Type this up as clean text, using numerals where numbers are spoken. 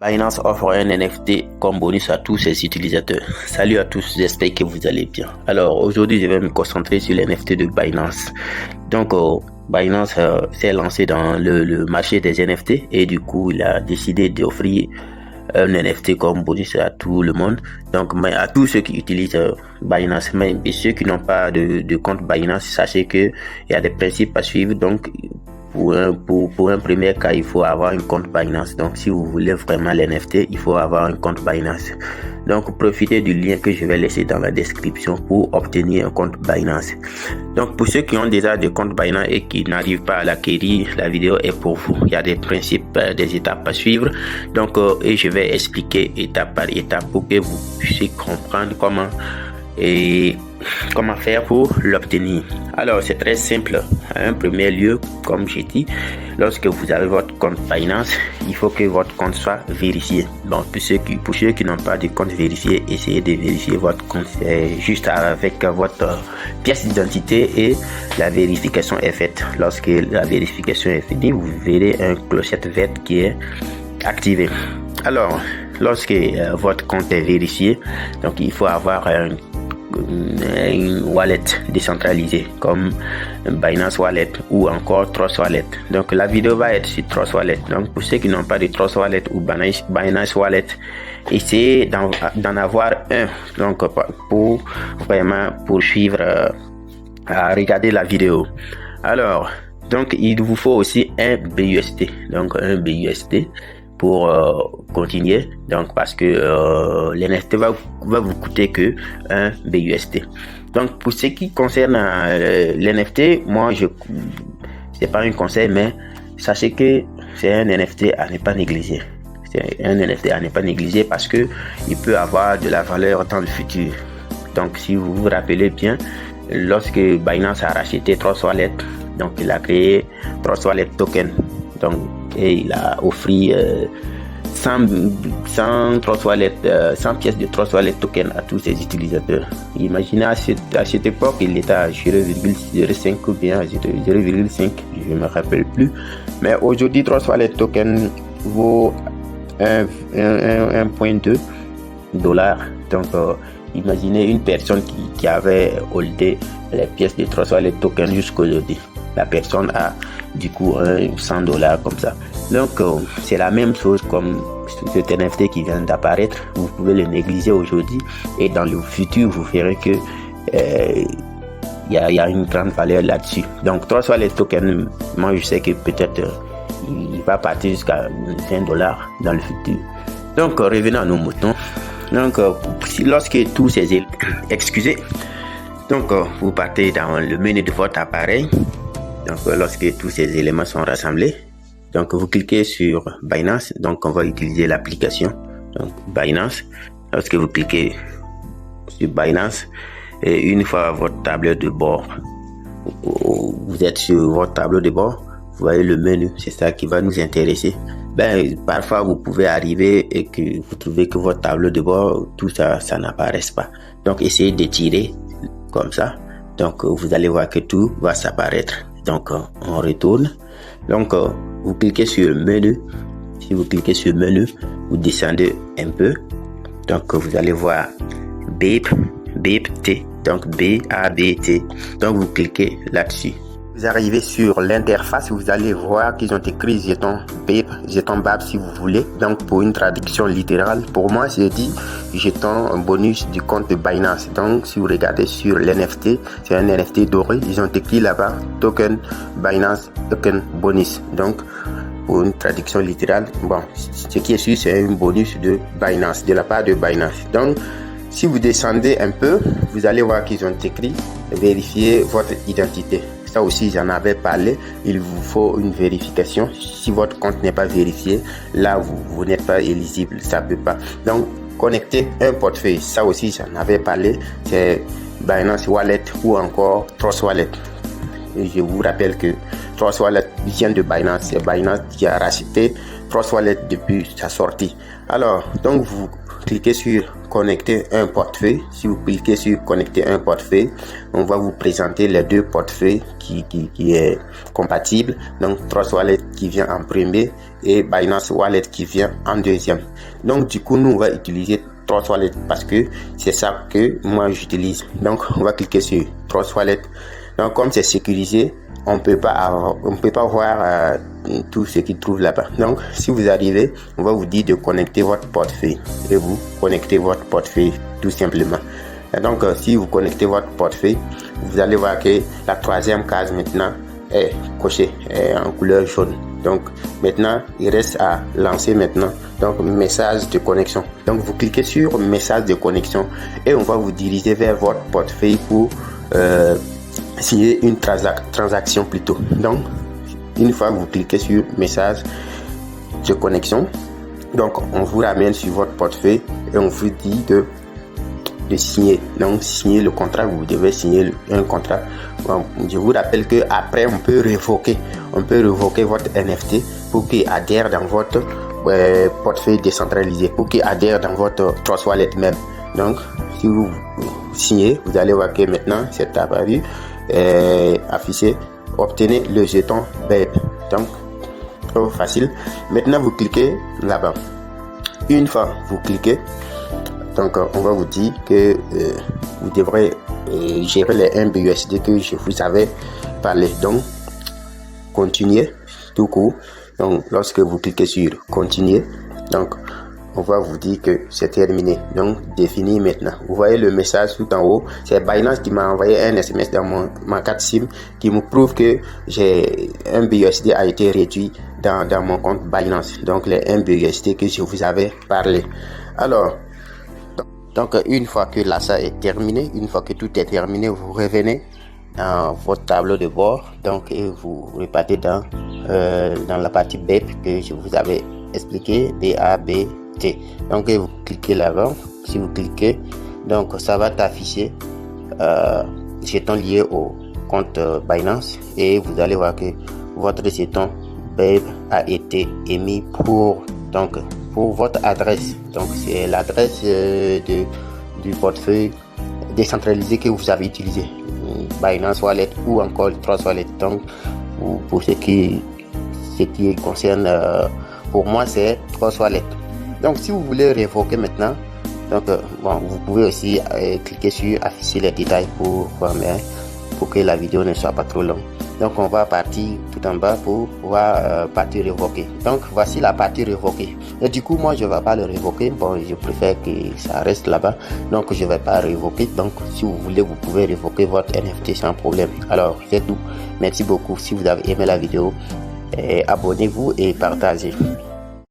Binance offre un NFT comme bonus à tous ses utilisateurs. Salut à tous, j'espère que vous allez bien. Alors aujourd'hui, je vais me concentrer sur l'NFT de Binance. Donc Binance s'est lancé dans le marché des NFT et du coup, il a décidé d'offrir un NFT comme bonus à tout le monde. Donc mais à tous ceux qui utilisent Binance, mais et ceux qui n'ont pas de compte Binance, sachez que il y a des principes à suivre. Donc pour un premier cas, il faut avoir un compte Binance. Donc, si vous voulez vraiment l'NFT, il faut avoir un compte Binance. Donc, profitez du lien que je vais laisser dans la description pour obtenir un compte Binance. Donc, pour ceux qui ont déjà des comptes Binance et qui n'arrivent pas à l'acquérir, la vidéo est pour vous. Il y a des principes, des étapes à suivre. Donc, et je vais expliquer étape par étape pour que vous puissiez comprendre comment faire pour l'obtenir. Alors c'est très simple. À un premier lieu, comme j'ai dit, lorsque vous avez votre compte Binance, il faut que votre compte soit vérifié. Donc pour ceux qui n'ont pas de compte vérifié, essayez de vérifier votre compte juste avec votre pièce d'identité et la vérification est faite. Lorsque la vérification est finie, vous verrez un clochette verte qui est activé. Alors lorsque votre compte est vérifié, donc il faut avoir une wallet décentralisée comme Binance Wallet ou encore Trust Wallet. Donc la vidéo va être sur Trust Wallet. Donc pour ceux qui n'ont pas de Trust Wallet ou Binance Wallet, essayez d'en avoir un. Donc pour vraiment poursuivre à regarder la vidéo. Alors donc il vous faut aussi un BUSD. Donc un BUSD pour continuer, donc parce que l'NFT va vous coûter que un BUSD. Donc pour ce qui concerne l'NFT, moi c'est pas un conseil, mais sachez que c'est un NFT à ne pas négliger. C'est un NFT à ne pas négliger parce que il peut avoir de la valeur dans le futur. Donc si vous vous rappelez bien, lorsque Binance a racheté Trust Wallet, donc il a créé Trust Wallet Token. Donc et il a offert 100 Trust Wallet, 100 pièces de Trust Wallet token à tous ses utilisateurs. Imaginez à cette époque, il était à 0,05 ou bien à 0,5, je ne me rappelle plus. Mais aujourd'hui, Trust Wallet token vaut 1,2 $. Donc, imaginez une personne qui avait holdé les pièces de Trust Wallet token jusqu'aujourd'hui. La personne a du coup $100 comme ça. Donc c'est la même chose comme cet NFT qui vient d'apparaître. Vous pouvez le négliger aujourd'hui et dans le futur vous verrez que y a une grande valeur là-dessus. Donc Trust Wallet Token, moi je sais que peut-être il va partir jusqu'à $20 dans le futur. Donc revenons à nos moutons. Donc lorsque tous ces vous partez dans le menu de votre appareil. Donc lorsque tous ces éléments sont rassemblés, donc vous cliquez sur Binance. Donc on va utiliser l'application donc Binance. Lorsque vous cliquez sur Binance, et une fois votre tableau de bord, vous êtes sur votre tableau de bord, vous voyez le menu, c'est ça qui va nous intéresser. Parfois vous pouvez arriver et que vous trouvez que votre tableau de bord, tout ça n'apparaisse pas. Donc essayez d'étirer comme ça. Donc vous allez voir que tout va s'apparaître. Donc on retourne. Donc vous cliquez sur le menu. Si vous cliquez sur le menu, vous descendez un peu. Donc vous allez voir BIPT. Donc BABT. Donc vous cliquez là-dessus. Vous arrivez sur l'interface, vous allez voir qu'ils ont écrit jeton BIP, jeton BAB si vous voulez. Donc pour une traduction littérale, pour moi c'est dit jeton bonus du compte de Binance. Donc si vous regardez sur l'NFT, c'est un NFT doré, ils ont écrit là-bas token Binance token bonus. Donc pour une traduction littérale, bon, ce qui est sûr c'est un bonus de Binance, de la part de Binance. Donc si vous descendez un peu, vous allez voir qu'ils ont écrit vérifier votre identité. Ça aussi, j'en avais parlé. Il vous faut une vérification. Si votre compte n'est pas vérifié, là, vous n'êtes pas éligible. Ça peut pas. Donc, connecter un portefeuille. Ça aussi, j'en avais parlé. C'est Binance Wallet ou encore Trust Wallet. Et je vous rappelle que Trust Wallet vient de Binance. C'est Binance qui a racheté Trust Wallet depuis sa sortie. Alors, donc, vous cliquez sur connecter un portefeuille. Si vous cliquez sur connecter un portefeuille, on va vous présenter les deux portefeuilles qui est compatible. Donc Trust Wallet qui vient en premier et Binance Wallet qui vient en deuxième. Donc du coup, nous on va utiliser Trust Wallet parce que c'est ça que moi j'utilise. Donc on va cliquer sur Trust Wallet. Donc comme c'est sécurisé, on peut pas voir tout ce qui trouve là-bas. Donc si vous arrivez, on va vous dire de connecter votre portefeuille et vous connectez votre portefeuille tout simplement. Et donc si vous connectez votre portefeuille, vous allez voir que la troisième case maintenant est cochée, est en couleur jaune. Donc maintenant il reste à lancer maintenant donc message de connexion. Donc vous cliquez sur message de connexion et on va vous diriger vers votre portefeuille pour signer une transaction plutôt. Donc une fois que vous cliquez sur message de connexion, donc on vous ramène sur votre portefeuille et on vous dit de signer. Donc signer le contrat, vous devez signer un contrat. Bon, je vous rappelle que après on peut révoquer votre NFT pour qu'il adhère dans votre portefeuille décentralisé, pour qu'il adhère dans votre Trust Wallet même. Donc si vous signez, vous allez voir que maintenant c'est apparu affiché, obtenez le jeton BEP. Donc trop facile. Maintenant vous cliquez là-bas. Une fois vous cliquez, donc on va vous dire que vous devrez gérer les 1 BUSD que je vous avais parlé. Donc continuer tout court. Donc lorsque vous cliquez sur continuer, donc on va vous dire que c'est terminé. Donc défini maintenant. Vous voyez le message tout en haut. C'est Binance qui m'a envoyé un SMS dans ma carte SIM qui me prouve que j'ai un BUSD a été réduit dans mon compte Binance. Donc les 1 BUSD que je vous avais parlé. Alors donc une fois que l'achat est terminé, une fois que tout est terminé, vous revenez dans votre tableau de bord. Donc et vous repartez dans la partie BEP que je vous avais expliqué, BABT. Donc vous cliquez là-bas. Si vous cliquez, donc ça va t'afficher jeton lié au compte Binance et vous allez voir que votre jeton BEP a été émis pour votre adresse. Donc c'est l'adresse du portefeuille décentralisé que vous avez utilisé, Binance Wallet ou encore Trust Wallet. Donc pour ce qui concerne pour moi c'est Trust Wallet. Donc si vous voulez révoquer maintenant, donc vous pouvez aussi cliquer sur afficher les détails pour que la vidéo ne soit pas trop longue. Donc on va partir tout en bas pour voir partie révoquée. Donc voici la partie révoquée. Et du coup moi je ne vais pas le révoquer. Bon, je préfère que ça reste là-bas. Donc je ne vais pas révoquer. Donc si vous voulez, vous pouvez révoquer votre NFT sans problème. Alors c'est tout. Merci beaucoup. Si vous avez aimé la vidéo, abonnez-vous et partagez.